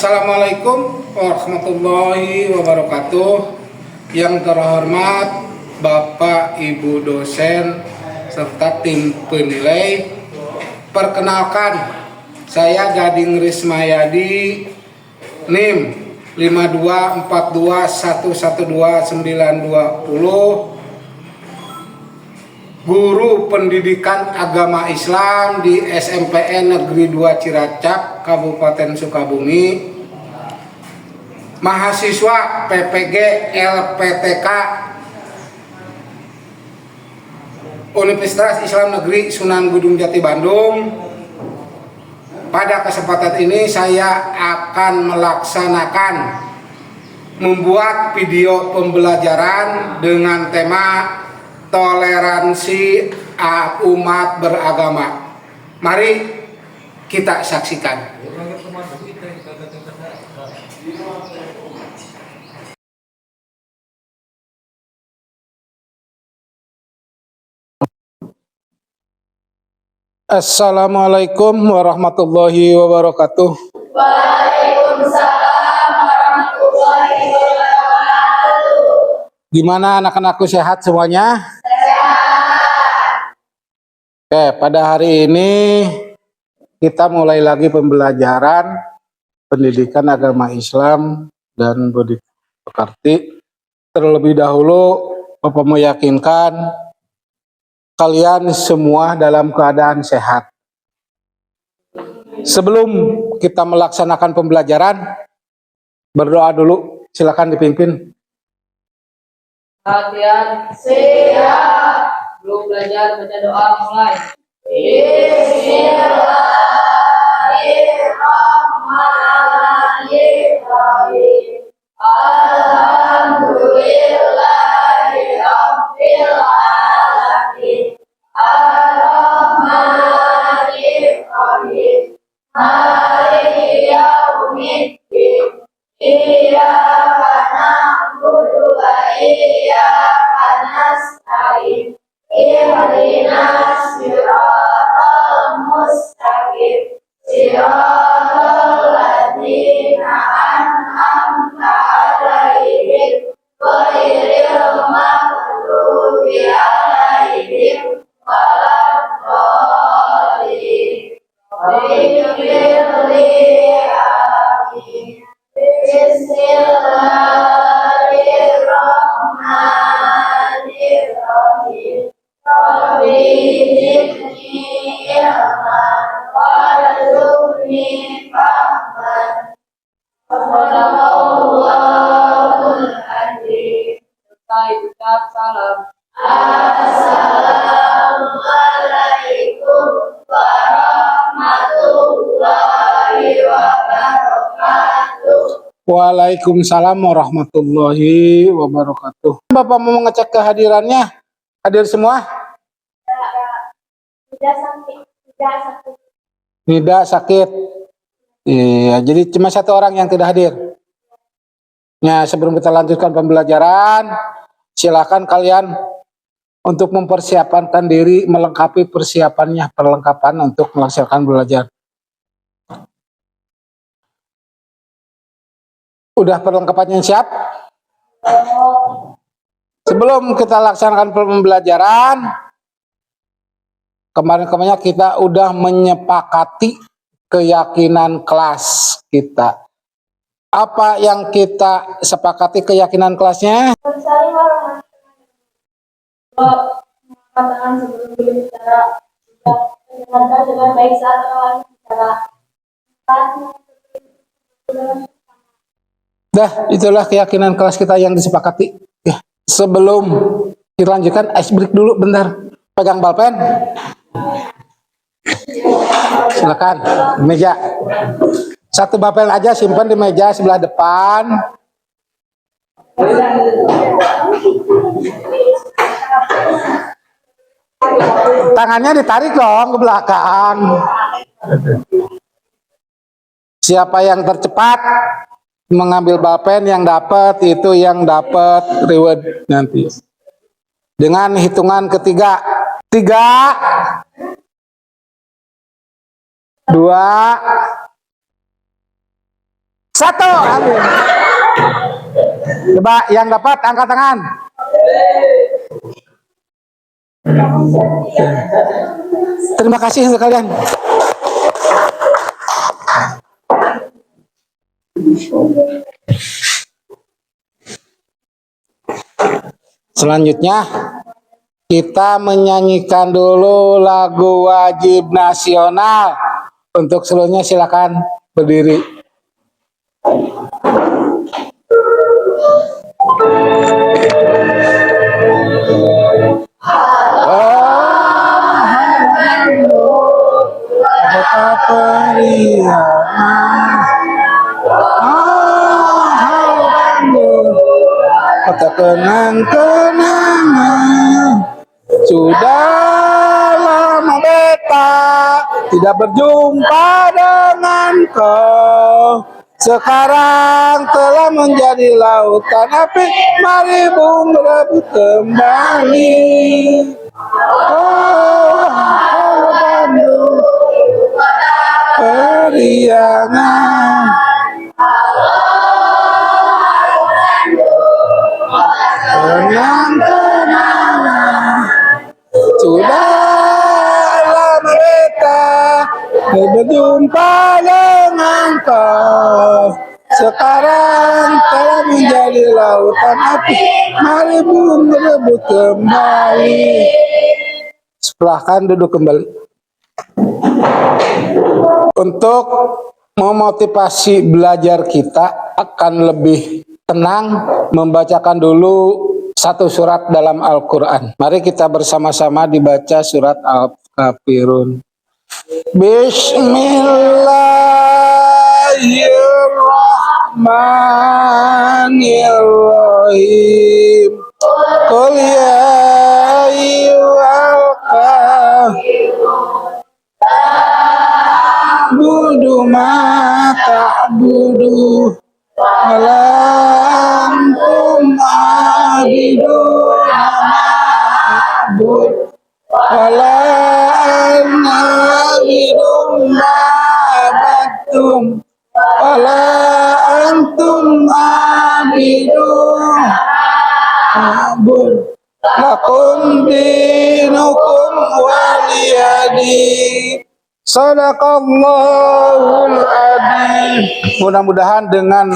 Assalamualaikum warahmatullahi wabarakatuh. Yang terhormat Bapak Ibu dosen serta tim penilai, perkenalkan saya Gading Rismayadi, NIM 52421129220, guru pendidikan agama Islam di SMPN Negeri 2 Ciracap, Kabupaten Sukabumi, mahasiswa PPG LPTK Universitas Islam Negeri Sunan Gunung Jati Bandung. Pada kesempatan ini saya akan melaksanakan membuat video pembelajaran dengan tema toleransi umat beragama. Mari kita saksikan. Assalamualaikum warahmatullahi wabarakatuh. Waalaikumsalam warahmatullahi wabarakatuh. Gimana anak-anakku, sehat semuanya? Sehat. Oke, pada hari ini kita mulai lagi pembelajaran pendidikan agama Islam dan budi pekerti. Terlebih dahulu, Bapak meyakinkan kalian semua dalam keadaan sehat. Sebelum kita melaksanakan pembelajaran, berdoa dulu. Silakan dipimpin. Latihan siap. Belum belajar, baca doa mulai. Bismillahirrahmanirrahim. Alhamdulillahirabbil alamin. Ar-Rahmanir-Rahim. Maliki yaumiddin. Iyyaka na'budu wa iyyaka nasta'in. Ihdinas siratal mustaqim. Siratal ladzina an'amta 'alaihim ghairil maghdubi 'alaihim waladdallin. Bismillahirrahmanirrahim. Rabbi zidni ilman warzuqni fahman. Shadaqallahul adzim. Selesai ucap salam. Assalamualaikum warahmatullahi wabarakatuh. Waalaikumsalam warahmatullahi wabarakatuh. Bapak mau mengecek kehadirannya? Hadir semua? Tidak sakit. Iya, jadi cuma satu orang yang tidak hadir. Nah, sebelum kita lanjutkan pembelajaran, silakan kalian untuk mempersiapkan diri, melengkapi perlengkapan untuk melaksanakan belajar. Udah perlengkapannya siap? Sebelum kita laksanakan pembelajaran, kemarin-kemarinnya kita udah menyepakati keyakinan kelas kita. Apa yang kita sepakati keyakinan kelasnya? Katakan sebelum berbicara, dengarkan dengan baik saat orang bicara. Dah, itulah keyakinan kelas kita yang disepakati. Ya, sebelum dilanjutkan, ice break dulu bentar. Pegang balpen. Silakan, di meja. Satu balpen aja, simpan di meja sebelah depan. Tangannya ditarik dong ke belakang. Siapa yang tercepat mengambil balpen, yang dapat itu yang dapat reward nanti. Dengan hitungan ketiga. 3, 2, 1. 1. Amin. Coba yang dapat angkat tangan. Terima kasih untuk kalian. Selanjutnya kita menyanyikan dulu lagu wajib nasional. Untuk seluruhnya silakan berdiri. Kata kenang-kenangan, sudah lama beta tidak berjumpa dengan kau. Sekarang telah menjadi lautan api, mari bung berebut kembali. Oh, Bandung, periangan. Kenang-kenangan, sudah lama beta berjumpa dengan kau. Sekarang telah menjadi lautan api, mari bung berebut kembali. Silahkan duduk kembali. Untuk memotivasi belajar kita akan lebih tenang, membacakan dulu satu surat dalam Al-Quran. Mari kita bersama-sama dibaca surat Al-Kafirun. Bismillahirrahmanirrahim. Qul ya ayyuhal kafirun ta'budu ma ta'budu wala antum abidun ma'bud wala anna abidun ma'badtum wala antum abidun ma'bud lakum dinukum waliyadi. Sadaqallahul adzim. Mudah-mudahan dengan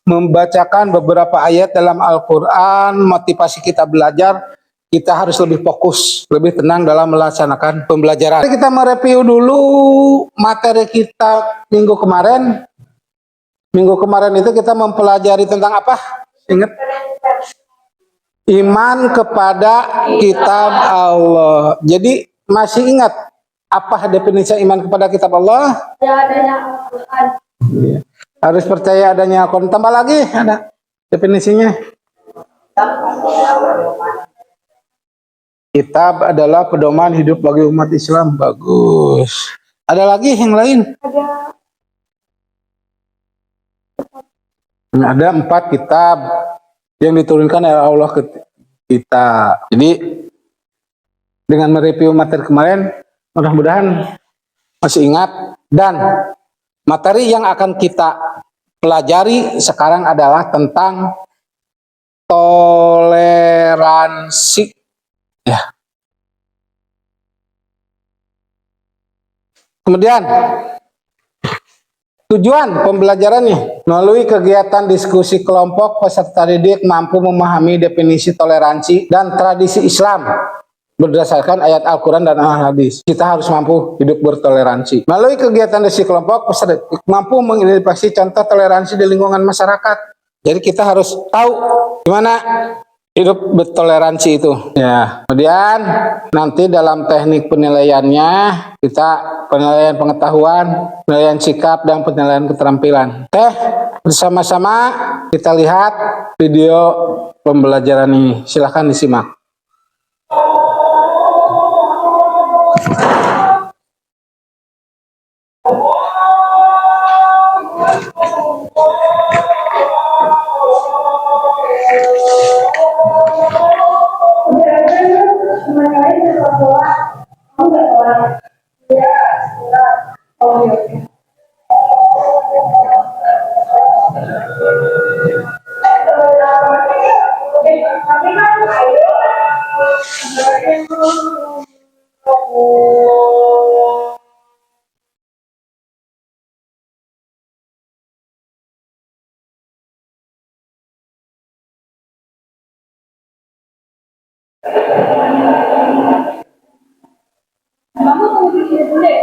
membacakan beberapa ayat dalam Al-Quran, motivasi kita belajar, kita harus lebih fokus, lebih tenang dalam melaksanakan pembelajaran. Kita mereview dulu materi kita minggu kemarin. Minggu kemarin itu kita mempelajari tentang apa? Ingat? Iman kepada kitab Allah. Jadi masih ingat apa definisi iman kepada kitab Allah? Adanya Al-Quran. Harus percaya adanya Al-Quran. Tambah lagi ada definisinya. Kitab adalah pedoman hidup bagi umat Islam. Bagus. Ada lagi yang lain? Ada 4 kitab yang diturunkan oleh Allah ke kita. Jadi dengan mereview materi kemarin, mudah-mudahan masih ingat. Dan materi yang akan kita pelajari sekarang adalah tentang toleransi. Ya. Kemudian tujuan pembelajarannya melalui kegiatan diskusi kelompok, peserta didik mampu memahami definisi toleransi dan tradisi Islam berdasarkan ayat Al-Quran dan Al-Hadis. Kita harus mampu hidup bertoleransi. Melalui kegiatan diskusi kelompok, peserta didik mampu mengidentifikasi contoh toleransi di lingkungan masyarakat. Jadi kita harus tahu gimana hidup bertoleransi itu. Ya. Kemudian nanti dalam teknik penilaiannya kita penilaian pengetahuan, penilaian sikap, dan penilaian keterampilan. Oke, bersama-sama kita lihat video pembelajaran ini. Silahkan disimak. Kamu tunggu di sini dulu ya.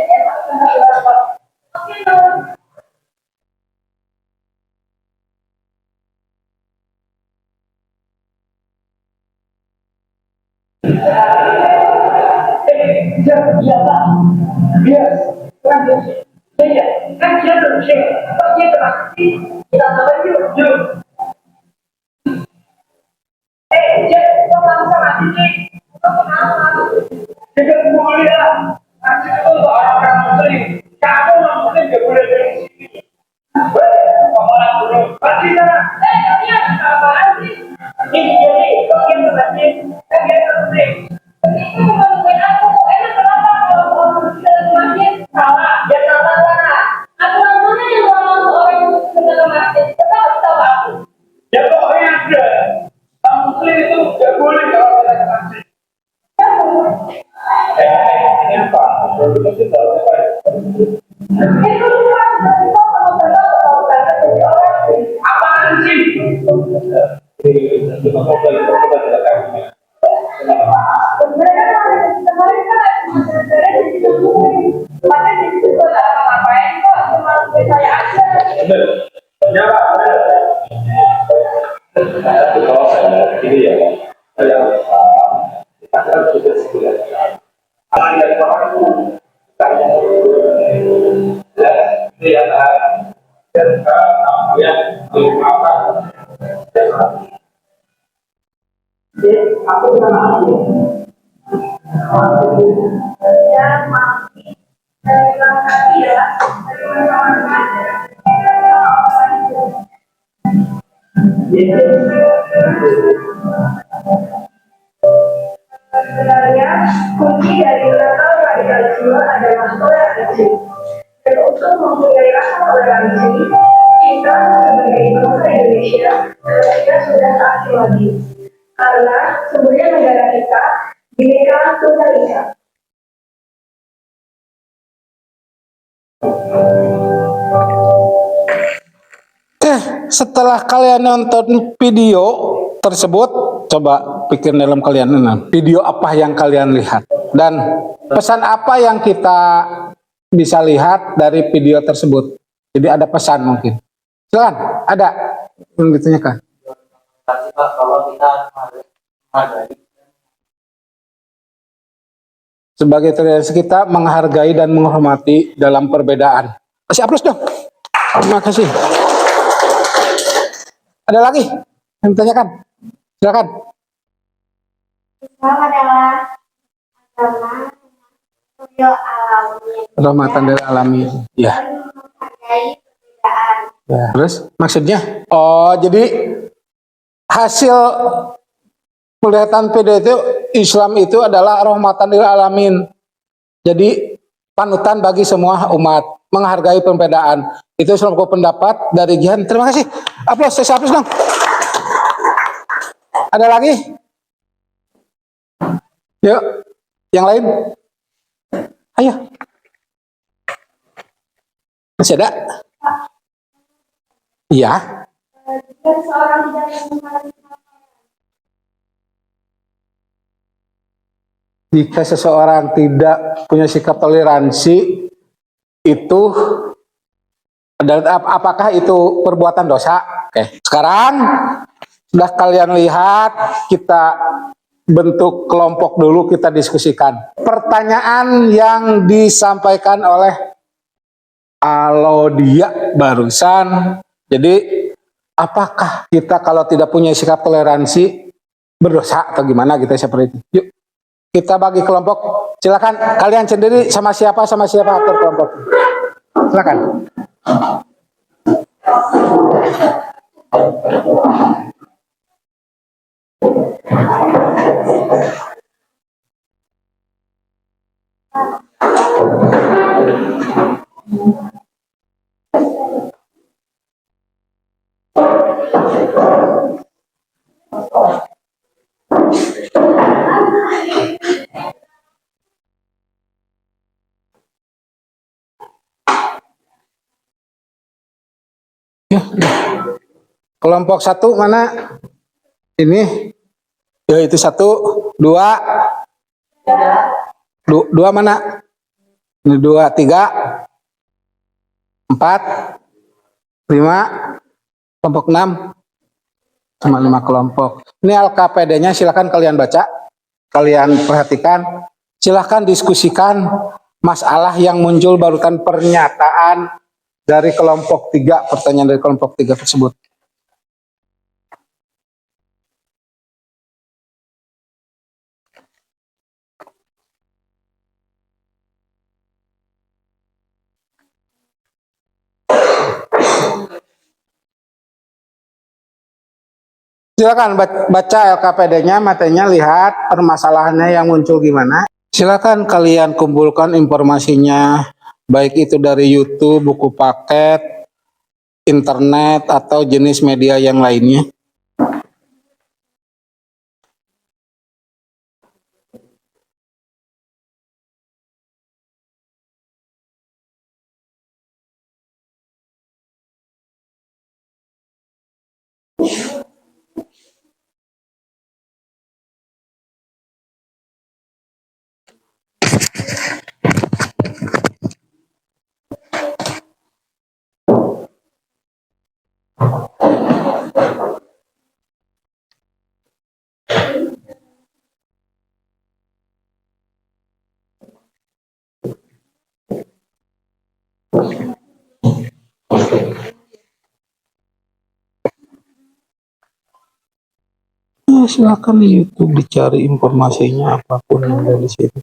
Sebenarnya kunci dari menangkal radikalisme adalah toleransi. Dan untuk mempunyai rasa toleransi, kita sebagai bangsa Indonesia harusnya sudah tak asing lagi. Karena sebenarnya negara kita bineka tunggal ika. Setelah kalian nonton video tersebut, coba pikir dalam kalian, video apa yang kalian lihat dan pesan apa yang kita bisa lihat dari video tersebut. Jadi ada pesan mungkin. Silakan, ada yang ditanyakan. Kalau kita harus menghargai Sebagai toleransi kita menghargai dan menghormati dalam perbedaan. Kasih aplaus dong. Terima kasih. Ada lagi yang ditanyakan? Silakan. Islam adalah agama yang alami. Rahmatan lil alamin. Ya. Menghargai perbedaan. Ya. Terus maksudnya? Oh, jadi hasil penglihatan video itu Islam itu adalah rahmatan lil alamin. Jadi panutan bagi semua umat, menghargai perbedaan. Itu seluruh pendapat dari Jihan. Terima kasih. Aplaus, saya aplaus dong. Ada lagi? Yuk, yang lain. Ayo. Masih ada? Iya. Jika seorang tidak menghargai Jika seseorang tidak punya sikap toleransi, itu adalah apakah itu perbuatan dosa? Oke. Sekarang sudah kalian lihat, kita bentuk kelompok dulu, kita diskusikan. Pertanyaan yang disampaikan oleh Alodia barusan. Jadi, apakah kita kalau tidak punya sikap toleransi berdosa atau gimana gitu seperti itu? Yuk. Kita bagi kelompok, silakan kalian sendiri sama siapa atur kelompok. Silakan. Kelompok 1 mana? Ini. Ya itu 1, 2. Dua mana? Ini 2, 3, 4, 5. Kelompok 6. Cuma 5 kelompok. Ini LKPD-nya silakan kalian baca. Kalian perhatikan. Silakan diskusikan masalah yang muncul barusan pernyataan dari kelompok 3, pertanyaan dari kelompok 3 tersebut. Silakan baca LKPD-nya, materinya, lihat permasalahannya yang muncul gimana. Silakan kalian kumpulkan informasinya, baik itu dari YouTube, buku paket, internet, atau jenis media yang lainnya. Silakan di YouTube dicari informasinya apapun yang ada di situ.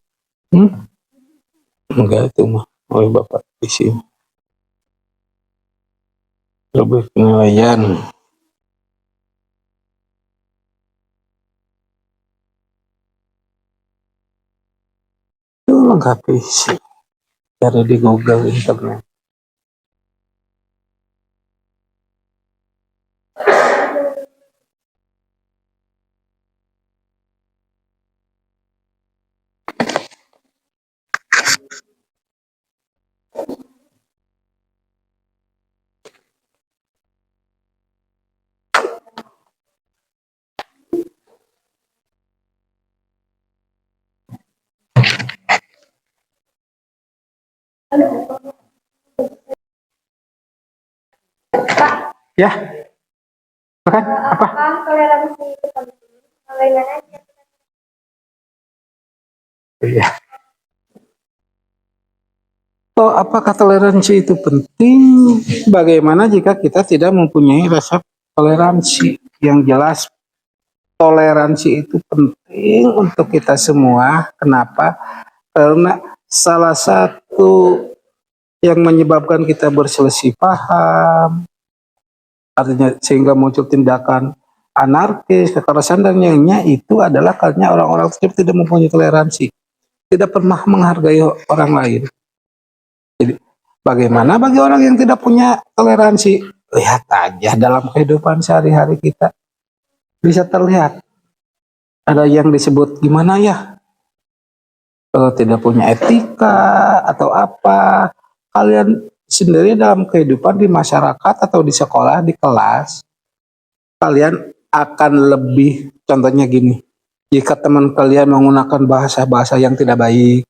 Enggak itu mah oleh Bapak di sini. Lebih penilaian. Itu lengkapi sih. Cari di Google internet. Ya. Oke, apa? Toleransi itu penting. Bagaimana Iya. Oh, apakah toleransi itu penting? Bagaimana jika kita tidak mempunyai rasa toleransi yang jelas? Toleransi itu penting untuk kita semua. Kenapa? Karena salah satu yang menyebabkan kita berselisih paham, artinya sehingga muncul tindakan anarkis, kekerasan dan lainnya itu adalah karena orang-orang tersebut tidak mempunyai toleransi, tidak pernah menghargai orang lain. Jadi bagaimana bagi orang yang tidak punya toleransi? Lihat aja dalam kehidupan sehari-hari kita bisa terlihat. Ada yang disebut gimana ya? Tidak punya etika atau apa? Kalian sendiri dalam kehidupan di masyarakat atau di sekolah, di kelas, kalian akan lebih, contohnya gini, jika teman kalian menggunakan bahasa-bahasa yang tidak baik,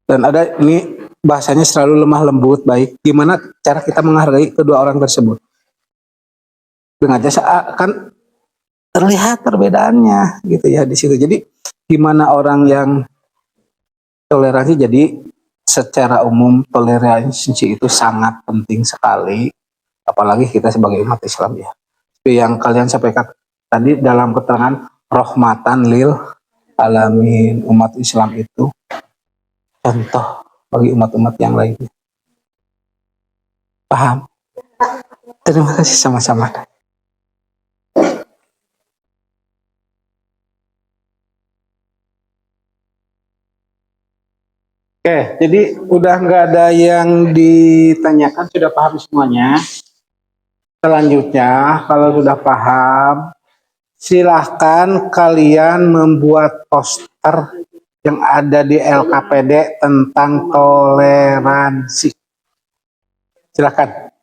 dan ada ini bahasanya selalu lemah lembut, baik, gimana cara kita menghargai kedua orang tersebut? Dengan jasa akan terlihat perbedaannya gitu ya di situ. Jadi gimana orang yang toleransi, jadi secara umum toleransi itu sangat penting sekali, apalagi kita sebagai umat Islam ya. Seperti yang kalian sampaikan tadi dalam keterangan rahmatan lil alamin, umat Islam itu contoh bagi umat-umat yang lainnya. Paham? Terima kasih sama-sama. Oke, jadi udah nggak ada yang ditanyakan, sudah paham semuanya. Selanjutnya, kalau sudah paham, silahkan kalian membuat poster yang ada di LKPD tentang toleransi. Silahkan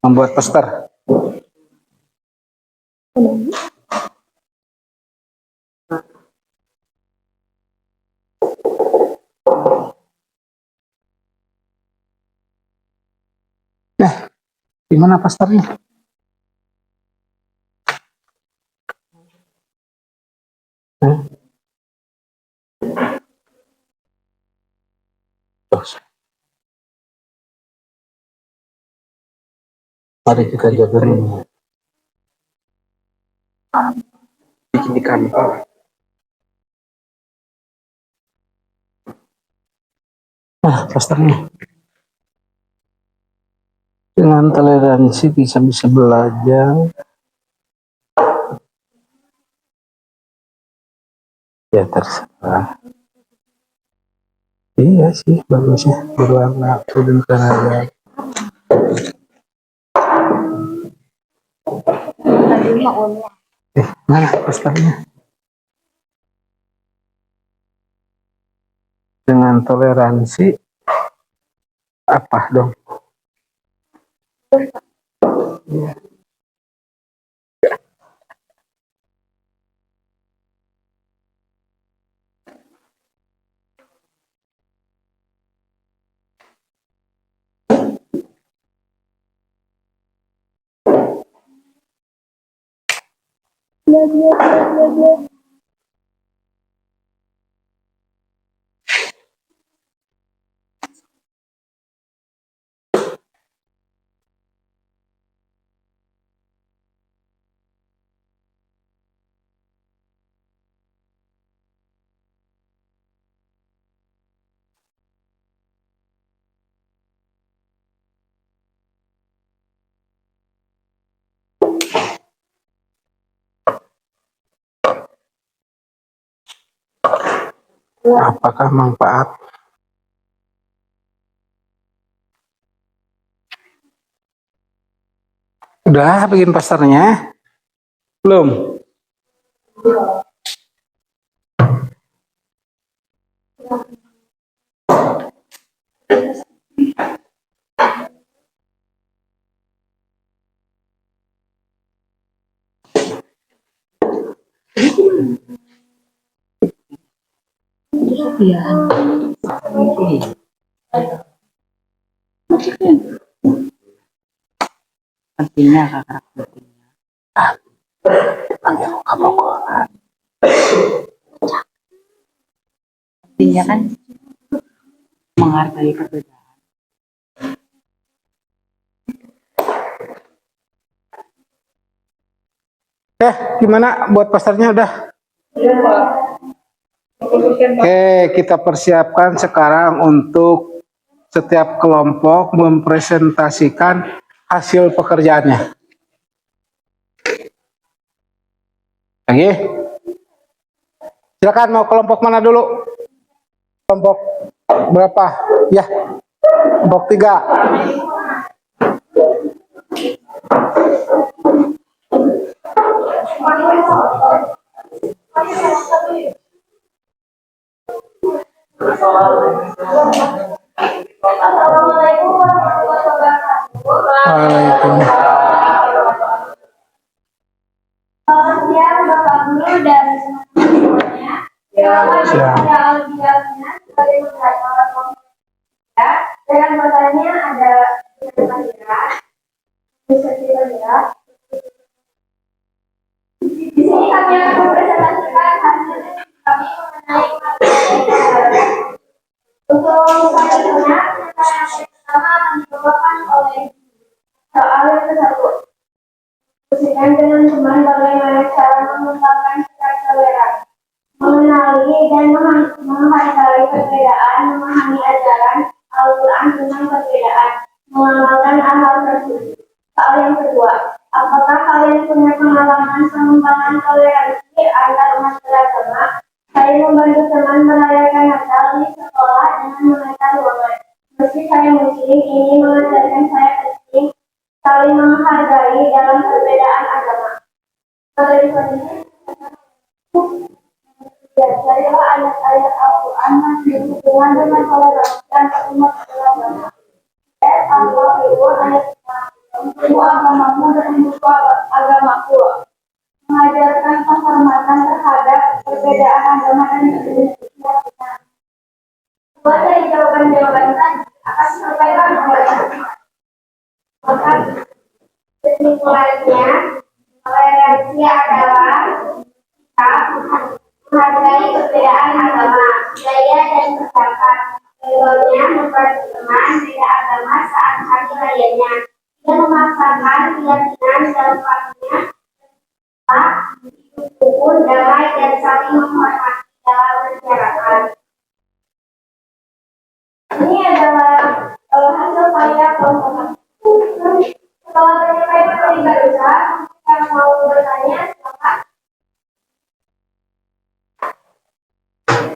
membuat poster. Nah, gimana posternya? Mari kita jaga dulu. Bikin di kantor. Nah, posternya. Dengan toleransi bisa belajar. Ya terserah. Iya sih, bagusnya berwarna kuning karena mana posternya? Dengan toleransi apa dong? Ya. Apakah manfaat? Udah bikin posternya? Belum? Iya. Pentingnya kakak pentingnya. Pentingnya kan menghargai perbedaan. Gimana buat posternya udah? Oke, kita persiapkan sekarang untuk setiap kelompok mempresentasikan hasil pekerjaannya. Lagi? Silakan, mau kelompok mana dulu? Kelompok berapa? Ya, kelompok 3. Assalamualaikum warahmatullahi wabarakatuh. Waalaikumsalam. Selamat siang Bapak Guru dan semuanya. Selamat siang Alhamdulillahnya sebagai moderator komite. Dengan bertanya ada bisa dilihat. Di sini kami akan mempresentasikan hasil kami mengenai materi. Untuk selanjutnya, yang pertama akan dibawakan oleh soal yang tersebut. Diskusikan dengan teman bagaimana cara mengembangkan sikap toleransi, mengenali dan menghargai perbedaan, memahami ajaran Al-Quran tentang perbedaan, mengamalkan hal tersebut. Soal yang kedua, apakah kalian punya pengalaman pengembangan toleransi antar umat beragama? Saya membantu teman merayakan Natal di sekolah dengan menata ruangan. Meski saya muslim, ini mengajarkan saya penting saling menghargai perbedaan agama. Dari carilah ayat-ayat Al-Quran yang berhubungan dengan toleransi antar umat beragama. Ayat Al-Kafirun ayat 5. Semua agamamu dan buku agamaku. Mengajarkan penghormatan terhadap perbedaan agama dan keyakinan. Buat dari jawaban-jawaban tadi akan disampaikan oleh maka kesimpulannya toleransi adalah kita menghargai perbedaan agama, budaya dan pendapat. Contohnya membantu teman beda agama saat hari rayanya, tidak memaksakan keyakinan dalam partinya, hidup rukun, damai dan saling menghormati dalam masyarakat. Ini adalah hasil karya kelompok. Setelah penyampaian dari Garuda, yang mau bertanya, silakan.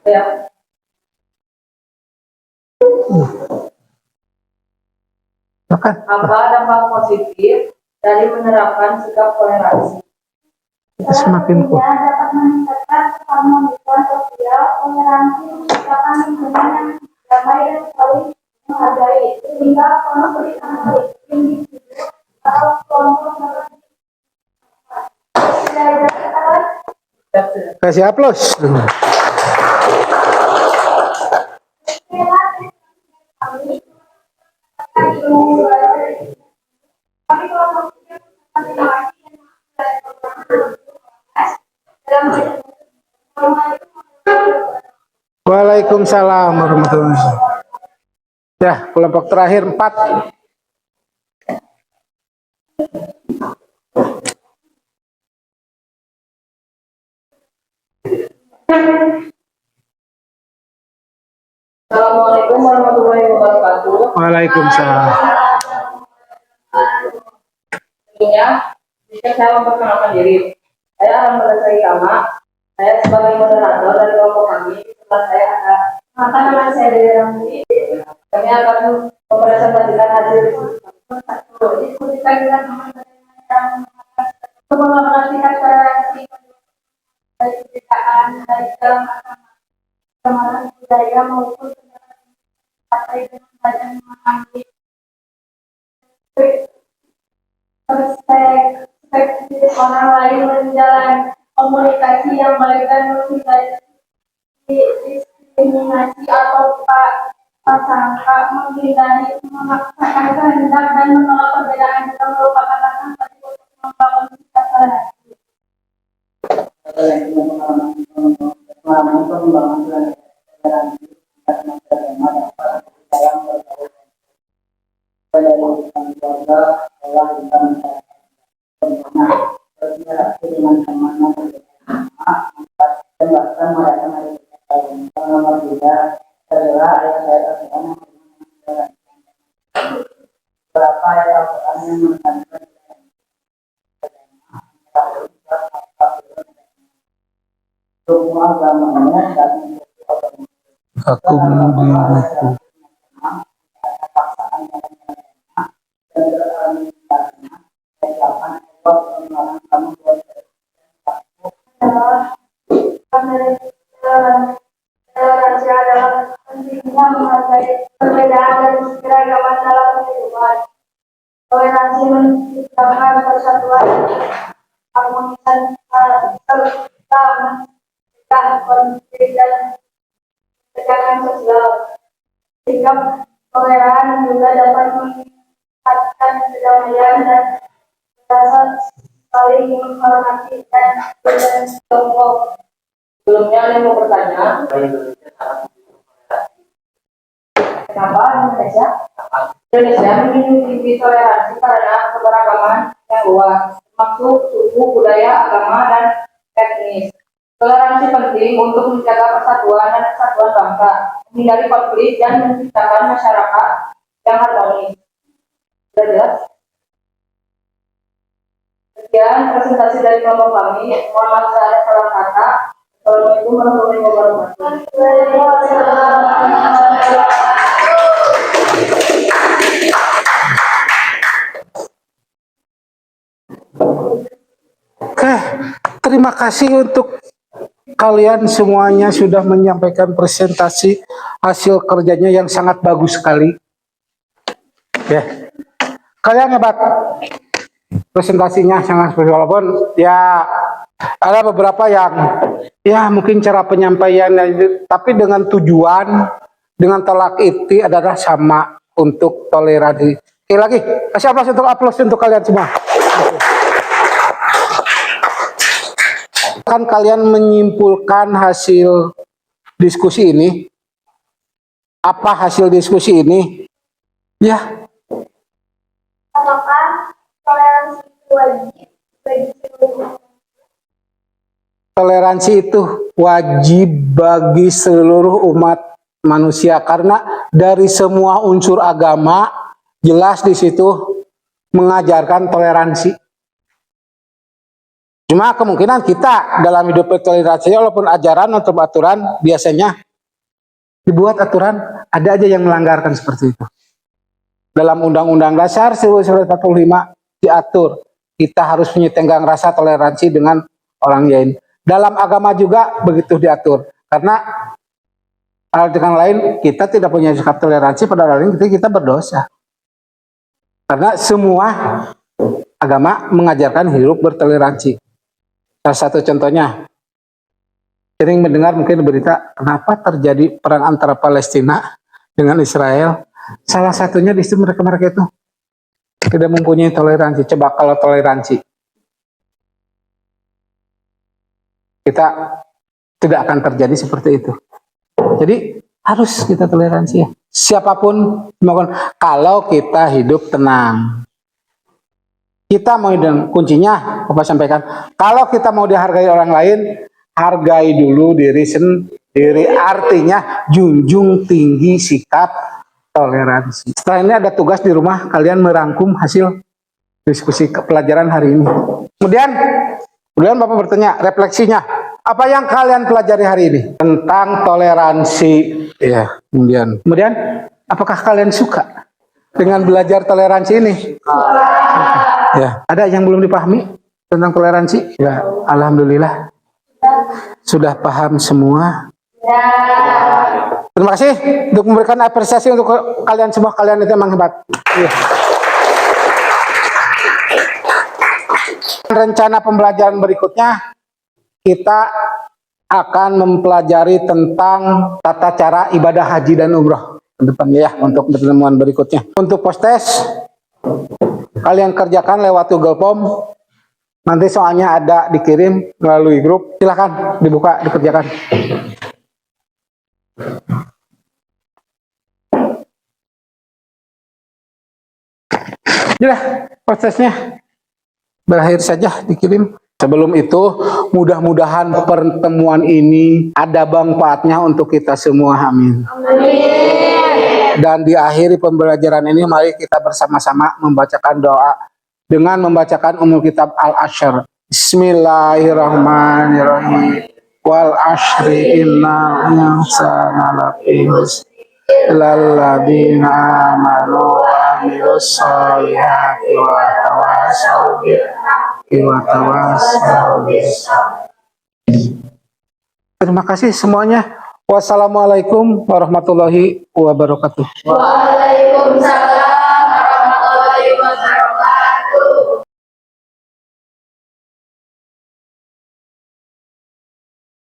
Ya. Apa dampak positif dari menerapkan sikap toleransi? Semakin kuat. Dapat meningkatkan keharmonisan sosial, toleransi menciptakan lingkungan yang damai dan saling menghargai, sehingga konflik antar individu atau kelompok Kasih aplaus. Waalaikumsalam warahmatullahi wabarakatuh. Ya, kelompok terakhir 4. Assalamualaikum warahmatullahi wabarakatuh. Waalaikumsalam. Sebelumnya, jika saya memperkenalkan diri, saya akan Meresai Kama. Saya sebagai moderator dari kelompok kami. Setelah saya ada nama saya dari Ramli. Kami akan mempresentasikan hasil diskusikan dengan teman-teman yang mengoperasikan toleransi dari perbedaan dari dalam agama, budaya maupun partai dengan badan memahami perspektif orang lain menjalani komunikasi yang baik dan menghindari diskriminasi atau prasangka, menghindari memaksakan kehendak dan menolak perbedaan juga merupakan langkah penting untuk membangun sikap toleransi. Aku diriku. Toleransi adalah pentingnya menghargai perbedaan dan keragaman dalam kehidupan. Toleransi menciptakan persatuan, harmonisan serta mencegah konflik dan ketegangan sosial. Sikap toleran juga dapat meningkatkan kedamaian dan rasa saling menghormati dan kelompok. Sebelumnya, saya mau bertanya, kenapa Indonesia memiliki toleransi karena keberagaman yang luas, termasuk suku, budaya, agama, dan etnis. Toleransi penting untuk menjaga persatuan dan kesatuan bangsa, menghindari konflik, dan menciptakan masyarakat yang harmonis. Sudah jelas? Sekian presentasi dari kelompok kami. Mohon maaf saya ada salah kata. Assalamualaikum warahmatullahi wabarakatuh. Oke, terima kasih untuk kalian semuanya sudah menyampaikan presentasi hasil kerjanya yang sangat bagus sekali. Ya, kalian hebat. Presentasinya sangat bagus, walaupun ya ada beberapa yang ya mungkin cara penyampaian, tapi dengan tujuan, dengan tolak iti adalah sama untuk toleransi. Oke, lagi kasih aplaus untuk kalian semua. Kan kalian menyimpulkan hasil diskusi ini. Apa hasil diskusi ini? Ya. Apakah toleransi itu wajib bagi seluruh? Toleransi itu wajib bagi seluruh umat manusia karena dari semua unsur agama jelas di situ mengajarkan toleransi. Cuma kemungkinan kita dalam hidup bertoleransi, walaupun ajaran atau aturan biasanya dibuat aturan, ada aja yang melanggarkan seperti itu. Dalam Undang-Undang Dasar 1945 diatur kita harus punya tenggang rasa toleransi dengan orang lain. Dalam agama juga begitu diatur, karena hal dengan lain kita tidak punya sikap toleransi pada orang lain, kita berdosa. Karena semua agama mengajarkan hidup bertoleransi. Salah satu contohnya, sering mendengar mungkin berita kenapa terjadi perang antara Palestina dengan Israel. Salah satunya di situ mereka itu tidak mempunyai toleransi. Coba kalau toleransi, kita tidak akan terjadi seperti itu. Jadi harus kita toleransi ya. Siapapun, kalau kita hidup tenang. Kita mau, dan kuncinya Bapak sampaikan, kalau kita mau dihargai orang lain, hargai dulu diri sendiri. Artinya junjung tinggi sikap toleransi. Setelah ini ada tugas di rumah, kalian merangkum hasil diskusi pelajaran hari ini. Kemudian Bapak bertanya, refleksinya, apa yang kalian pelajari hari ini? Tentang toleransi. Ya, kemudian apakah kalian suka dengan belajar toleransi ini? Ya, ada yang belum dipahami tentang toleransi? Ya, alhamdulillah sudah paham semua. Terima kasih untuk memberikan apresiasi untuk kalian semua. Kalian itu memang hebat. Ya. Rencana pembelajaran berikutnya kita akan mempelajari tentang tata cara ibadah haji dan umroh ke depannya ya, untuk pertemuan berikutnya. Untuk post-test kalian kerjakan lewat Google Form. Nanti soalnya ada dikirim melalui grup. Silakan dibuka, dikerjakan. Sudah, prosesnya berakhir saja dikirim. Sebelum itu, mudah-mudahan pertemuan ini ada manfaatnya untuk kita semua. Amin. Dan di akhir pembelajaran ini, mari kita bersama-sama membacakan doa dengan membacakan umul kitab Al-Ashr. Bismillahirrahmanirrahim. Wal ashri innal insana lafi khusr lalladzina amanu wa amilus solihati wa tawassaw bis Terima kasih semuanya. Wassalamualaikum warahmatullahi wabarakatuh.